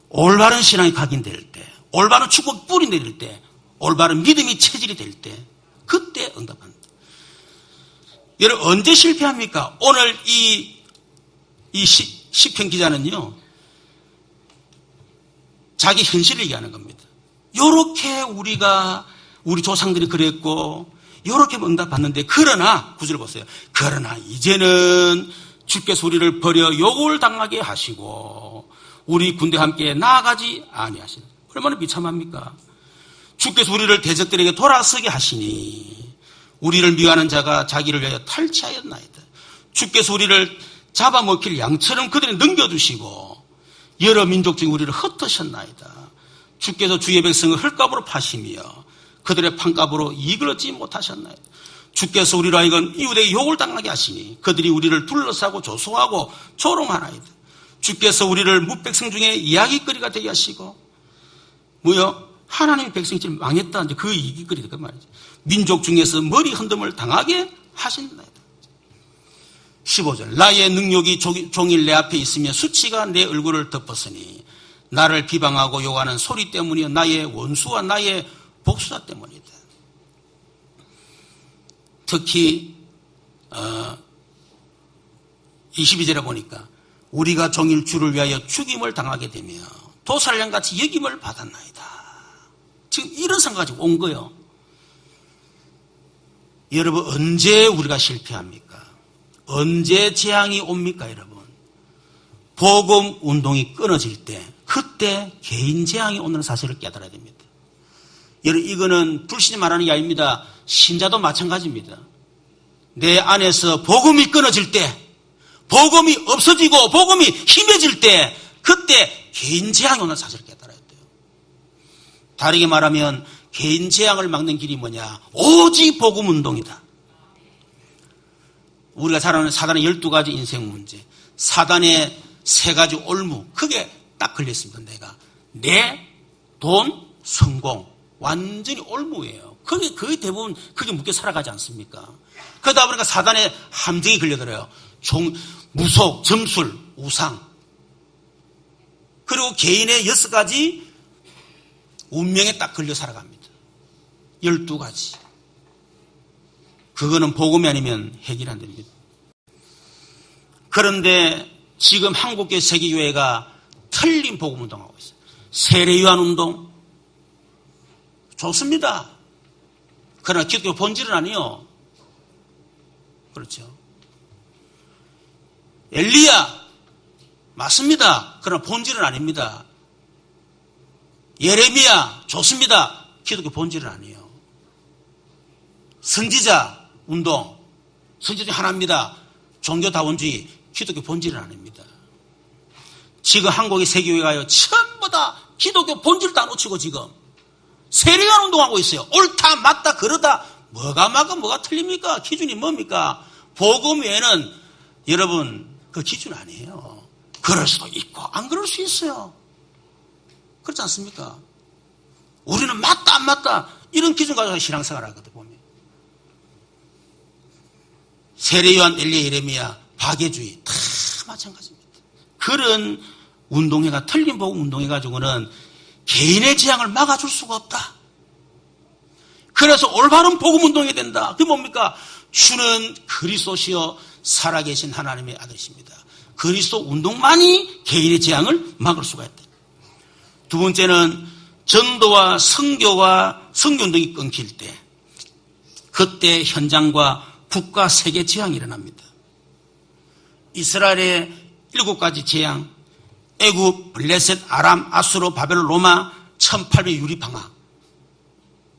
올바른 신앙이 각인될 때, 올바른 축복 뿌리 내릴 때, 올바른 믿음이 체질이 될 때, 그때 응답합니다. 여러분, 언제 실패합니까? 오늘 이 시편 기자는요, 자기 현실을 얘기하는 겁니다. 요렇게 우리 조상들이 그랬고, 요렇게 응답받는데, 그러나, 구절 보세요. 그러나, 이제는 주께서 우리를 버려 욕을 당하게 하시고, 우리 군대와 함께 나아가지 아니하시는. 얼마나 비참합니까? 주께서 우리를 대적들에게 돌아서게 하시니, 우리를 미워하는 자가 자기를 위하여 탈취하였나이다. 주께서 우리를 잡아먹힐 양처럼 그들에 넘겨두시고, 여러 민족 중에 우리를 흩으셨나이다. 주께서 주의 백성을 흙값으로 파시며 그들의 판값으로 이익을 얻지 못하셨나이다. 주께서 우리로 하여금 이웃에게 욕을 당하게 하시니 그들이 우리를 둘러싸고 조소하고 조롱하나이다. 주께서 우리를 무백성 중에 이야기거리가 되게 하시고, 뭐요? 하나님의 백성이 지금 망했다. 이제 그 이야기거리다. 그 말이죠. 민족 중에서 머리 흔듦을 당하게 하신다이다. 15절. 나의 능력이 종일 내 앞에 있으며 수치가 내 얼굴을 덮었으니 나를 비방하고 욕하는 소리 때문이요 나의 원수와 나의 복수자 때문이다. 특히 22절에 보니까 우리가 종일 주를 위하여 죽임을 당하게 되며 도살령같이 여김을 받았나이다. 지금 이런 상황 가지고 온 거예요. 여러분, 언제 우리가 실패합니까? 언제 재앙이 옵니까, 여러분? 복음 운동이 끊어질 때, 그때 개인 재앙이 오는 사실을 깨달아야 됩니다. 여러분, 이거는 불신이 말하는 게 아닙니다. 신자도 마찬가지입니다. 내 안에서 복음이 끊어질 때, 복음이 없어지고 복음이 힘해질 때, 그때 개인 재앙이 오는 사실을 깨달아야 돼요. 다르게 말하면 개인 재앙을 막는 길이 뭐냐? 오직 복음 운동이다. 우리가 잘 아는 사단의 12가지 인생 문제, 사단의 3가지 올무, 그게 딱 걸렸습니다. 내가 내, 돈, 성공, 완전히 올무예요. 그게 거의 대부분 그게 묶여 살아가지 않습니까? 그러다 보니까 사단의 함정이 걸려들어요. 무속, 점술, 우상, 그리고 개인의 6가지 운명에 딱 걸려 살아갑니다. 12가지. 그거는 복음이 아니면 해결 안 됩니다. 그런데 지금 한국교회 세계교회가 틀린 복음 운동하고 있어요. 세례요한 운동 좋습니다. 그러나 기독교 본질은 아니요. 그렇죠. 엘리야 맞습니다. 그러나 본질은 아닙니다. 예레미야 좋습니다. 기독교 본질은 아니에요. 선지자 운동, 선지자 중 하나입니다. 종교다원주의, 기독교 본질은 아닙니다. 지금 한국의 세계교회가요, 전부 다 기독교 본질 다 놓치고 지금 세례요한 운동하고 있어요. 옳다, 맞다, 그러다. 뭐가 맞고 뭐가 틀립니까? 기준이 뭡니까? 복음 외에는 여러분 그 기준 아니에요. 그럴 수도 있고 안 그럴 수 있어요. 그렇지 않습니까? 우리는 맞다 안 맞다 이런 기준 가지고 신앙생활 하거든 보면. 세례 요한, 엘리야, 예레미야, 박애주의 다 마찬가지입니다. 그런 운동회가 틀린 복음 운동회 가지고는 개인의 재앙을 막아줄 수가 없다. 그래서 올바른 복음 운동이 된다. 그게 뭡니까? 주는 그리스도시요 살아계신 하나님의 아들이십니다. 그리스도 운동만이 개인의 재앙을 막을 수가 있다. 두 번째는 전도와 선교와 선교운동이 끊길 때, 그때 현장과 국가 세계 재앙이 일어납니다. 이스라엘의 7가지 재앙, 애굽, 블레셋, 아람, 아수르, 바벨론, 로마 1800 유리방학.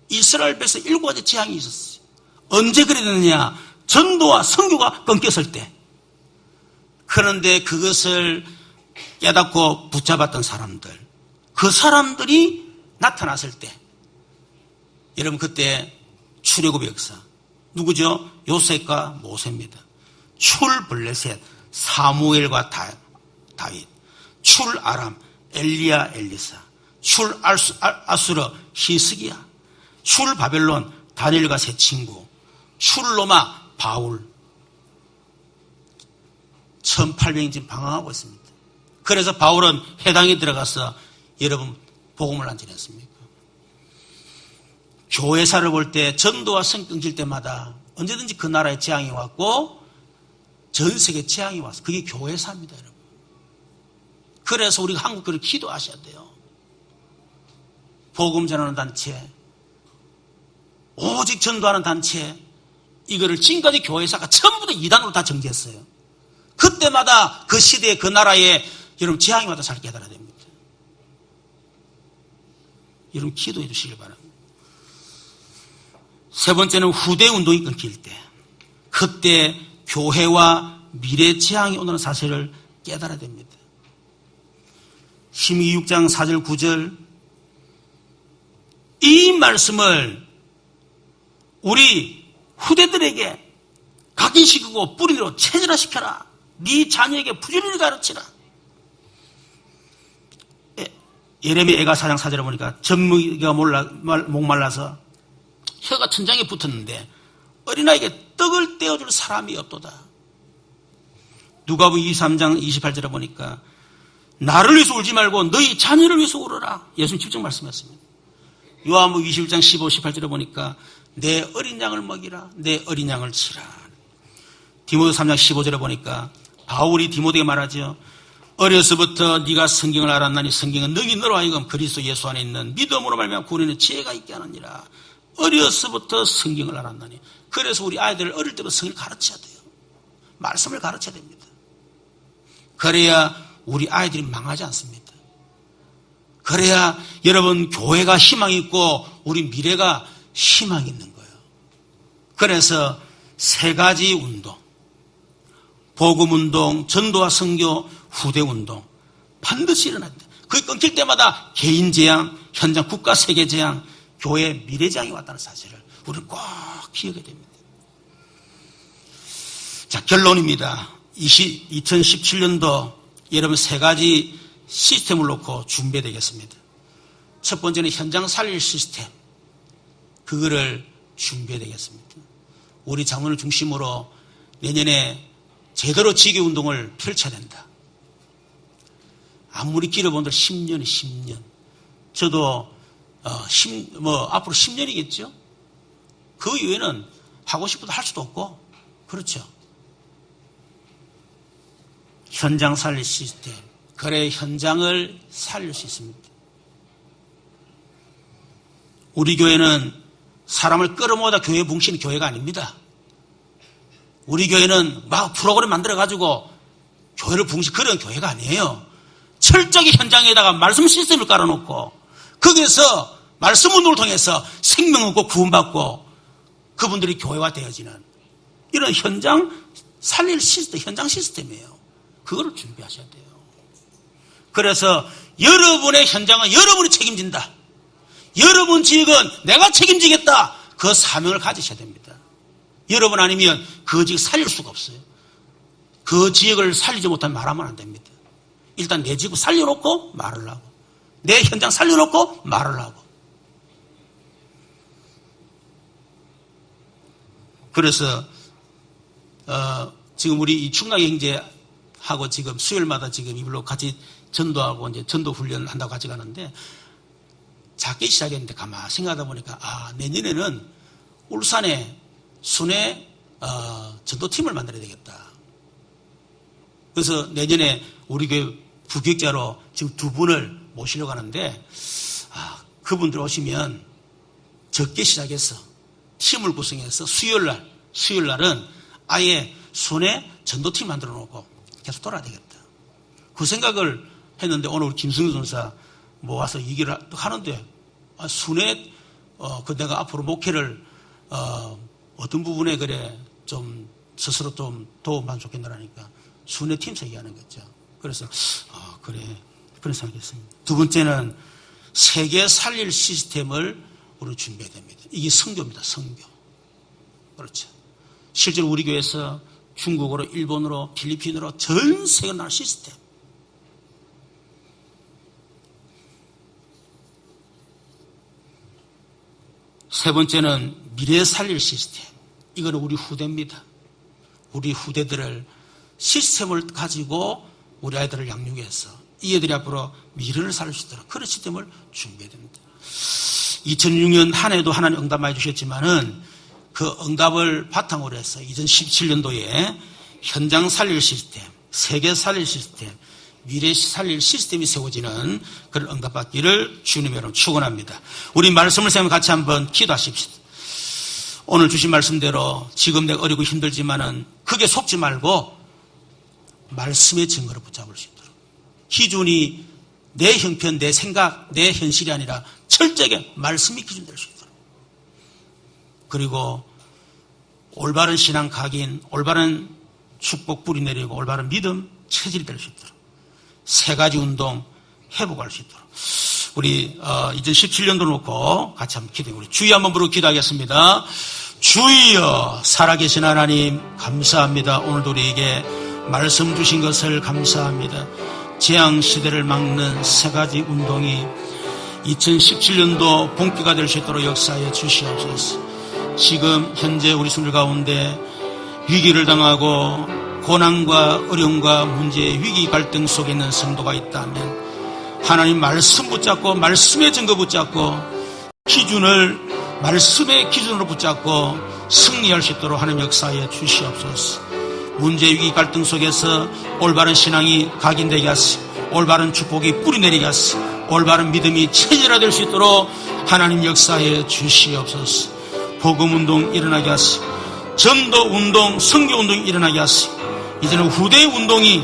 이스라엘 백성 7가지 재앙이 있었어요. 언제 그래 됐느냐? 전도와 선교가 끊겼을 때. 그런데 그것을 깨닫고 붙잡았던 사람들, 그 사람들이 나타났을 때, 여러분 그때 출애굽의 역사 누구죠? 요셉과 모세입니다. 출 블레셋 사무엘과 다윗, 출 아람 엘리야 엘리사, 출 아수르 히스기야, 출 바벨론 다니엘과 세 친구, 출 로마 바울. 1800년 방황하고 있습니다. 그래서 바울은 해당에 들어가서 여러분 복음을 안 전했습니까? 교회사를 볼 때 전도와 선교 끊길 때마다 언제든지 그 나라에 재앙이 왔고 전 세계에 재앙이 왔어. 그게 교회사입니다, 여러분. 그래서 우리가 한국교회를 기도하셔야 돼요. 복음 전하는 단체, 오직 전도하는 단체, 이거를 지금까지 교회사가 전부 다 이단으로 다 정지했어요. 그때마다 그 시대에 그 나라에 여러분 재앙이 와도 잘 깨달아야 됩니다. 여러분 기도해 주시길 바랍니다. 세 번째는 후대 운동이 끊길 때, 그때 교회와 미래 재앙이 오는 사실을 깨달아야 됩니다. 신명기 6장 4절 9절, 이 말씀을 우리 후대들에게 각인시키고 뿌리로 체질화시켜라. 네 자녀에게 부지런히 가르치라. 예레미야 애가 4장 4절에 보니까 젖먹이가 목말라서 혀가 천장에 붙었는데 어린아이에게 떡을 떼어줄 사람이 없도다. 누가복음 23장 28절에 보니까 나를 위해서 울지 말고 너희 자녀를 위해서 울어라. 예수님 직접 말씀했습니다. 요한복음 21장 15, 18절에 보니까 내 어린 양을 먹이라. 내 어린 양을 치라. 디모데 3장 15절에 보니까 바울이 디모데에게 말하죠. 어려서부터 네가 성경을 알았나니 성경은 너희 너로 하여금 그리스도 예수 안에 있는 믿음으로 말미암아 구원에는 지혜가 있게 하느니라. 어려서부터 성경을 알았나니. 그래서 우리 아이들을 어릴 때부터 성경을 가르쳐야 돼요. 말씀을 가르쳐야 됩니다. 그래야 우리 아이들이 망하지 않습니다. 그래야 여러분 교회가 희망이 있고 우리 미래가 희망이 있는 거예요. 그래서 세 가지 운동, 복음운동, 전도와 선교, 후대운동 반드시 일어나야 됩니다. 그게 끊길 때마다 개인 재앙, 현장 국가 세계 재앙, 교회 미래 재앙이 왔다는 사실을 우리는 꼭 기억해야 됩니다. 자, 결론입니다. 2017년도 여러분 세 가지 시스템을 놓고 준비해야 되겠습니다. 첫 번째는 현장 살릴 시스템, 그거를 준비해야 되겠습니다. 우리 장로를 중심으로 내년에 제대로 지교운동을 펼쳐야 된다. 아무리 길어본들 10년이 10년. 저도 앞으로 10년이겠죠? 그 이후에는 하고 싶어도 할 수도 없고, 그렇죠? 현장 살릴 시스템. 그래, 현장을 살릴 수 있습니다. 우리 교회는 사람을 끌어모으다 교회 뭉치는 교회가 아닙니다. 우리 교회는 막 프로그램 만들어가지고 교회를 붕신 그런 교회가 아니에요. 철저하게 현장에다가 말씀 시스템을 깔아놓고 거기에서 말씀 운동을 통해서 생명 얻고 구원받고 그분들이 교회화 되어지는 이런 현장 살릴 시스템, 현장 시스템이에요. 그거를 준비하셔야 돼요. 그래서 여러분의 현장은 여러분이 책임진다. 여러분 지역은 내가 책임지겠다. 그 사명을 가지셔야 됩니다. 여러분 아니면 그 지역 살릴 수가 없어요. 그 지역을 살리지 못하면 말하면 안 됩니다. 일단 내 지구 살려놓고 말을 하고 내 현장 살려놓고 말을 하고. 그래서 지금 우리 이 충남의 형제하고 지금 수요일마다 지금 이걸로 같이 전도하고 이제 전도 훈련을 한다고 같이 가는데 작게 시작했는데 가만히 생각하다 보니까 내년에는 울산에 순회 전도팀을 만들어야 되겠다. 그래서 내년에 우리 교회 부교육자로 지금 2분을 모시려고 하는데 그분들 오시면 적게 시작해서 팀을 구성해서 수요일날은 아예 순회 전도팀 만들어 놓고 계속 돌아야 되겠다. 그 생각을 했는데 오늘 우리 김승규 전사 모아서 얘기를 하는데 순회 내가 앞으로 목회를 어떤 부분에 그래 좀 스스로 좀 도움받으면 좋겠다라니까 순회팀 얘기하는 거죠. 그래서 그래 그런 생각했습니다. 두 번째는 세계 살릴 시스템을 우리 준비해야 됩니다. 이게 선교입니다. 선교. 그렇죠. 실제로 우리 교회에서 중국어로, 일본어로, 필리핀어로 전 세계 나라 시스템. 세 번째는 미래 살릴 시스템. 이거는 우리 후대입니다. 우리 후대들을 시스템을 가지고 우리 아이들을 양육해서 이 애들이 앞으로 미래를 살릴 수 있도록 그런 시스템을 준비해야 됩니다. 2006년 한 해도 하나님 응답 많이 주셨지만은 그 응답을 바탕으로 해서 2017년도에 현장 살릴 시스템, 세계 살릴 시스템, 미래 살릴 시스템이 세워지는 그런 응답받기를 주님 여러분 축원합니다. 우리 말씀을 세우면 같이 한번 기도하십시다. 오늘 주신 말씀대로 지금 내가 어리고 힘들지만은 그게 속지 말고 말씀의 증거를 붙잡을 수 있도록 기준이 내 형편, 내 생각, 내 현실이 아니라 철저하게 말씀이 기준 될 수 있도록 그리고 올바른 신앙 각인, 올바른 축복 뿌리 내리고 올바른 믿음 체질이 될 수 있도록 세 가지 운동 회복할 수 있도록 우리 2017년도 놓고 같이 한번 기도해 우리 주여 한번 부르고 기도하겠습니다. 주여 살아계신 하나님 감사합니다. 오늘도 우리에게 말씀 주신 것을 감사합니다. 재앙 시대를 막는 세 가지 운동이 2017년도 본기가 될 수 있도록 역사해 주시옵소서. 지금 현재 우리 성들 가운데 위기를 당하고 고난과 어려움과 문제, 위기 갈등 속에 있는 성도가 있다면 하나님 말씀 붙잡고 말씀의 증거 붙잡고 기준을 말씀의 기준으로 붙잡고 승리할 수 있도록 하나님 역사해 주시옵소서. 문제, 위기, 갈등 속에서 올바른 신앙이 각인되게 하시고 올바른 축복이 뿌리내리게 하시고 올바른 믿음이 체질화될 수 있도록 하나님 역사해 주시옵소서. 복음운동 일어나게 하시고 전도운동, 선교운동이 일어나게 하시고 이제는 후대의 운동이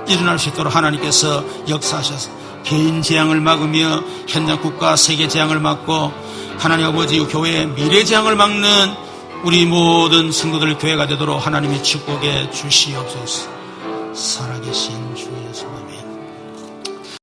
일어날 수 있도록 하나님께서 역사하셔서 개인 재앙을 막으며 현장 국가 세계 재앙을 막고 하나님 아버지 교회의 미래 재앙을 막는 우리 모든 성도들 교회가 되도록 하나님이 축복해 주시옵소서. 살아계신 주 예수 아멘.